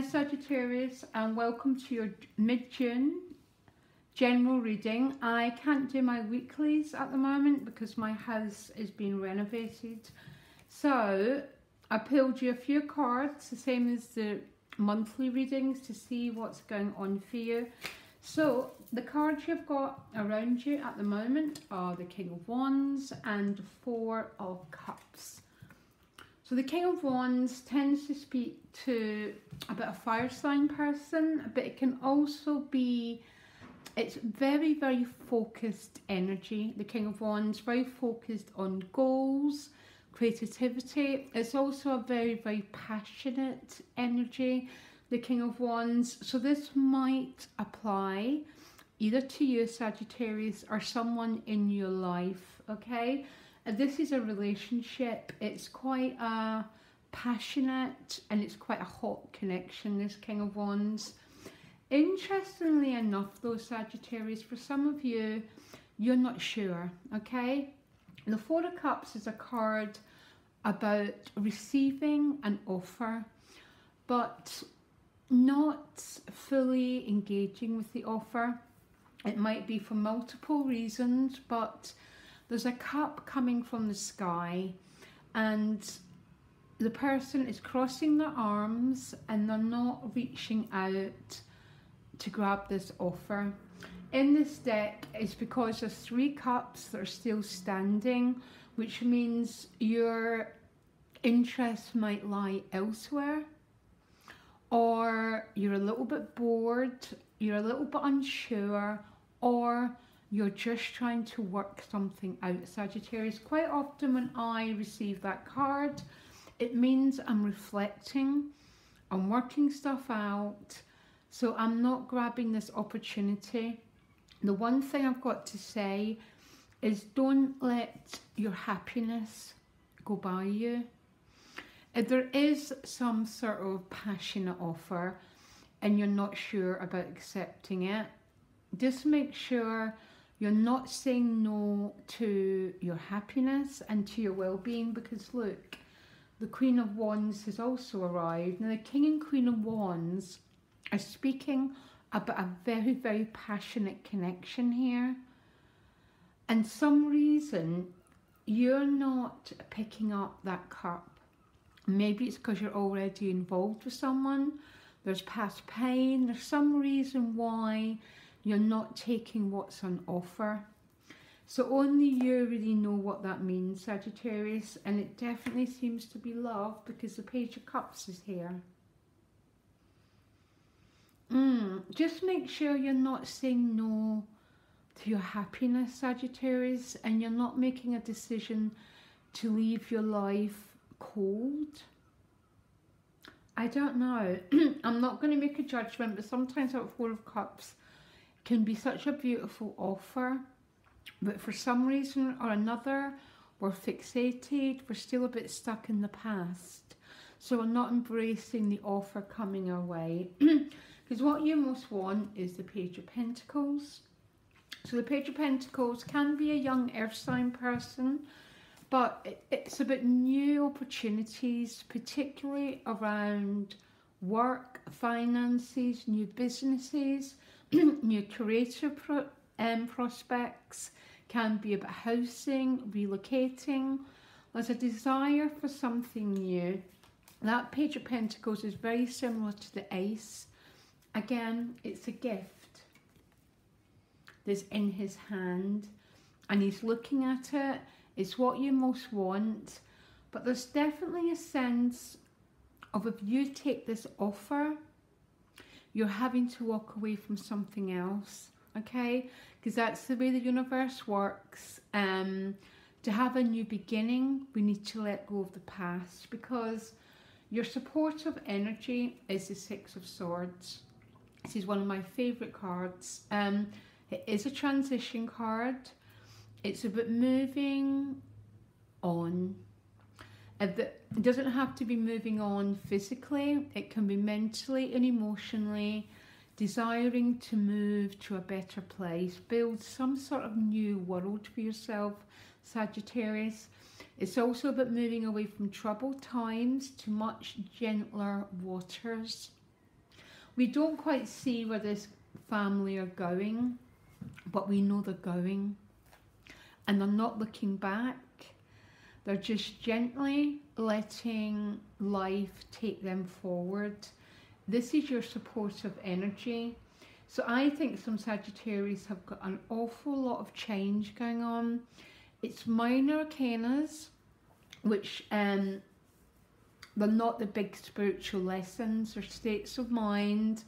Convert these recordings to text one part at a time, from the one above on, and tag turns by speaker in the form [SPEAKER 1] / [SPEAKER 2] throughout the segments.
[SPEAKER 1] Sagittarius, and welcome to your mid-June general reading. I can't do my weeklies at the moment because my house is being renovated. So I pulled you a few cards, the same as the monthly readings, to see what's going on for you. So the cards you've got around you at the moment are the King of Wands and Four of Cups. So the King of Wands tends to speak to a bit of fire sign person, but it can also be, it's very, very focused energy. The King of Wands, very focused on goals, creativity. It's also a very, very passionate energy, the King of Wands. So this might apply either to you, Sagittarius, or someone in your life, okay? This is a relationship. It's quite a passionate and it's quite a hot connection, this King of Wands. Interestingly enough though, Sagittarius, for some of you, you're not sure, okay? The Four of Cups is a card about receiving an offer, but not fully engaging with the offer. It might be for multiple reasons, but there's a cup coming from the sky and the person is crossing their arms and they're not reaching out to grab this offer. In this deck, it's because there's three cups that are still standing, which means your interest might lie elsewhere, or you're a little bit bored, you're a little bit unsure, or you're just trying to work something out, Sagittarius. Quite often when I receive that card, it means I'm reflecting, I'm working stuff out, so I'm not grabbing this opportunity. The one thing I've got to say is don't let your happiness go by you. If there is some sort of passionate offer and you're not sure about accepting it, just make sure you're not saying no to your happiness and to your well-being, because look, the Queen of Wands has also arrived. Now the King and Queen of Wands are speaking about a very, very passionate connection here. And some reason you're not picking up that cup. Maybe it's because you're already involved with someone. There's past pain. There's some reason why you're not taking what's on offer. So only you really know what that means, Sagittarius, and it definitely seems to be love because the Page of Cups is here. Just make sure you're not saying no to your happiness, Sagittarius, and you're not making a decision to leave your life cold. I don't know. I'm not going to make a judgment, but sometimes that Four of Cups can be such a beautiful offer, but for some reason or another we're fixated, we're still a bit stuck in the past, so we're not embracing the offer coming our way. Because what you most want is the Page of Pentacles. So the Page of Pentacles can be a young earth sign person, but it's about new opportunities, particularly around work, finances, new businesses, new creative prospects. Can be about housing, relocating. There's a desire for something new. That Page of Pentacles is very similar to the Ace. Again, it's a gift that's in his hand and he's looking at it. It's what you most want, but there's definitely a sense of, if you take this offer, you're having to walk away from something else, okay? Because that's the way the universe works. To have a new beginning, we need to let go of the past, because your supportive energy is the Six of Swords. This is one of my favourite cards. It is a transition card. It's about moving on. It doesn't have to be moving on physically. It can be mentally and emotionally, desiring to move to a better place, build some sort of new world for yourself, Sagittarius. It's also about moving away from troubled times to much gentler waters. We don't quite see where this family are going, but we know they're going. And they're not looking back. They're just gently letting life take them forward. This is your supportive energy. So I think some Sagittarius have got an awful lot of change going on. It's minor arcanas, which they're not the big spiritual lessons or states of mind,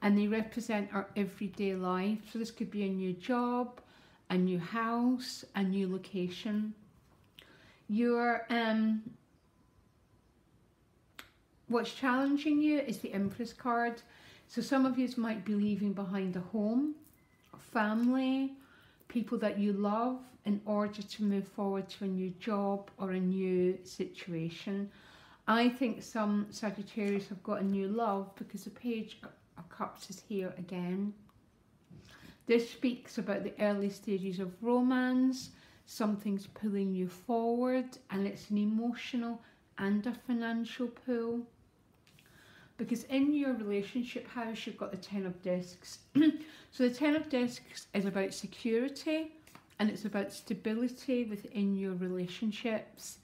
[SPEAKER 1] and they represent our everyday life. So this could be a new job, a new house, a new location. Your what's challenging you is the Empress card. So some of you might be leaving behind a home, family, people that you love in order to move forward to a new job or a new situation. I think some Sagittarius have got a new love because the Page of Cups is here again. This speaks about the early stages of romance. Something's pulling you forward, and it's an emotional and a financial pull. Because in your relationship house, you've got the Ten of Discs. So the Ten of Discs is about security, and it's about stability within your relationships.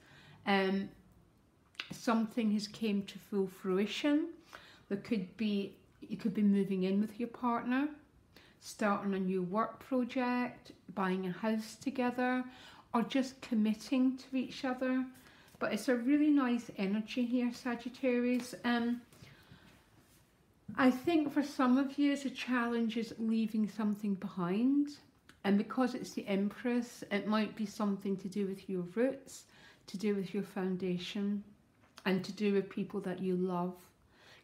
[SPEAKER 1] Something has came to full fruition. You could be moving in with your partner, starting a new work project, buying a house together, or just committing to each other. But it's a really nice energy here, Sagittarius. I think for some of you, the challenge is leaving something behind. And because it's the Empress, it might be something to do with your roots, to do with your foundation, and to do with people that you love.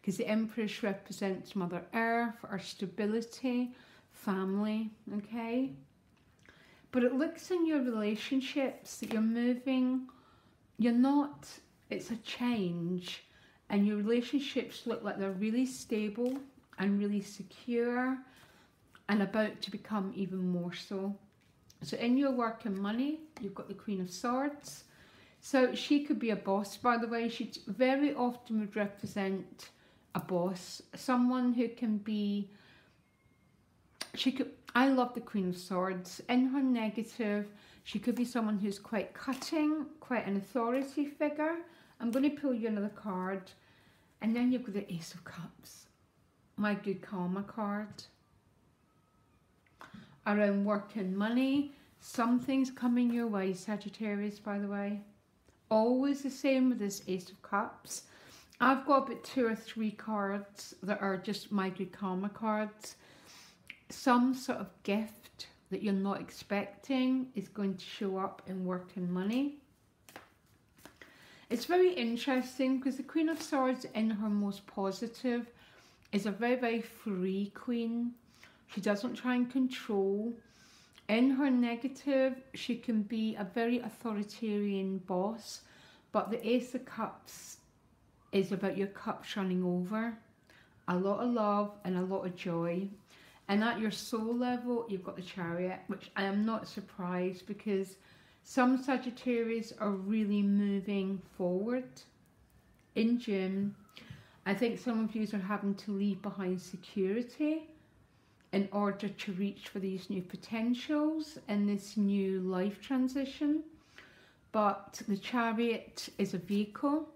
[SPEAKER 1] Because the Empress represents Mother Earth, our stability, family, okay? But it looks in your relationships that you're moving, it's a change. And your relationships look like they're really stable and really secure and about to become even more so. So in your work and money, you've got the Queen of Swords. So she could be a boss, by the way. She very often would represent a boss, someone who can be, I love the Queen of Swords. In her negative, she could be someone who's quite cutting, quite an authority figure. I'm going to pull you another card. And then you've got the Ace of Cups, my good karma card. Around work and money, something's coming your way, Sagittarius, by the way. Always the same with this Ace of Cups. I've got about 2 or 3 cards that are just my good karma cards. Some sort of gift that you're not expecting is going to show up in work and money. It's very interesting because the Queen of Swords in her most positive is a very, very free queen. She doesn't try and control. In her negative, she can be a very authoritarian boss, but the Ace of Cups is about your cups running over. A lot of love and a lot of joy. And at your soul level, you've got the Chariot, which I am not surprised because some Sagittarius are really moving forward. In June, I think some of you are having to leave behind security in order to reach for these new potentials and this new life transition. But the Chariot is a vehicle.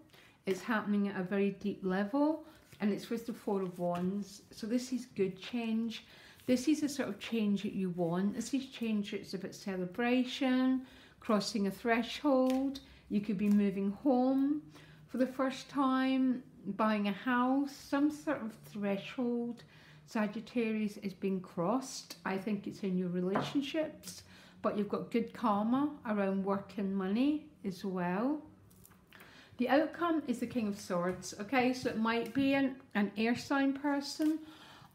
[SPEAKER 1] It's happening at a very deep level, and it's with the Four of Wands. So this is good change. This is the sort of change that you want. This is change that's about celebration, crossing a threshold. You could be moving home for the first time, buying a house, some sort of threshold. Sagittarius is being crossed. I think it's in your relationships, but you've got good karma around work and money as well. The outcome is the King of Swords, okay? So it might be an air sign person,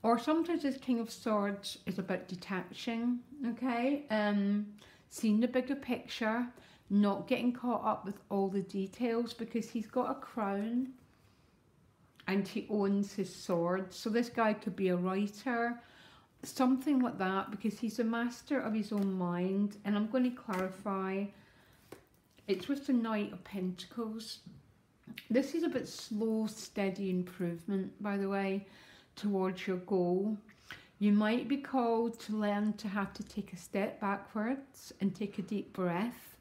[SPEAKER 1] or sometimes this King of Swords is about detaching, okay? Seeing the bigger picture, not getting caught up with all the details, because he's got a crown and he owns his sword. So this guy could be a writer, something like that, because he's a master of his own mind. And I'm going to clarify, it's with the Knight of Pentacles. This is a bit slow, steady improvement, by the way. towards your goal. You might be called to learn to have to take a step backwards and take a deep breath.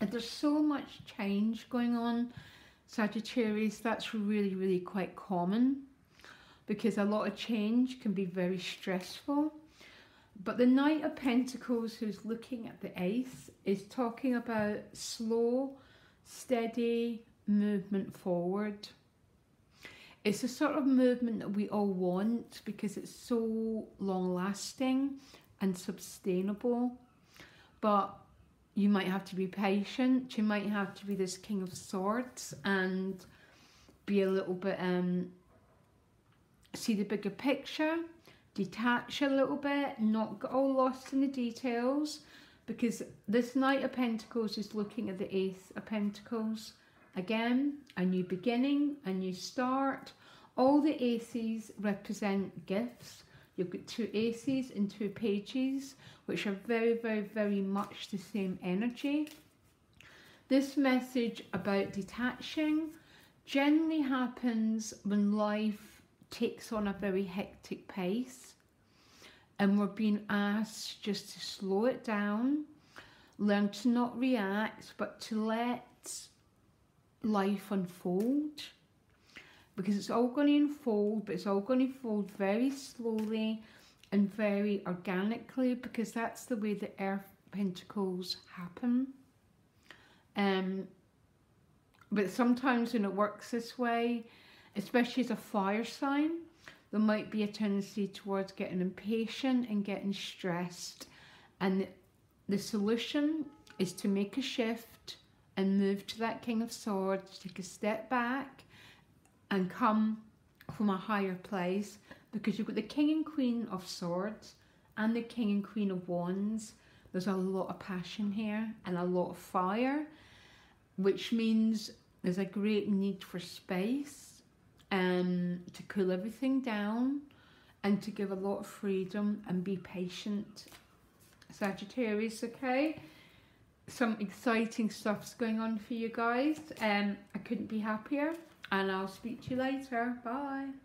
[SPEAKER 1] And there's so much change going on, Sagittarius. That's really, really quite common, because a lot of change can be very stressful. But the Knight of Pentacles, who's looking at the Ace, is talking about slow, steady movement forward. It's a sort of movement that we all want because it's so long lasting and sustainable. But you might have to be patient. You might have to be this King of Swords and be a little bit, see the bigger picture, detach a little bit, not get all lost in the details, because this Knight of Pentacles is looking at the Ace of Pentacles. Again, a new beginning, a new start. All the aces represent gifts. You've got two aces and two pages, which are very, very, very much the same energy. This message about detaching generally happens when life takes on a very hectic pace and we're being asked just to slow it down, learn to not react, but to let life unfold, because it's all going to unfold, but it's all going to unfold very slowly and very organically, because that's the way the Earth Pentacles happen. But sometimes when it works this way, especially as a fire sign, there might be a tendency towards getting impatient and getting stressed, and the solution is to make a shift and move to that King of Swords, take a step back and come from a higher place, because you've got the King and Queen of Swords and the King and Queen of Wands. There's a lot of passion here and a lot of fire, which means there's a great need for space to cool everything down and to give a lot of freedom and be patient, Sagittarius, okay? Some exciting stuff's going on for you guys. I couldn't be happier, and I'll speak to you later. Bye.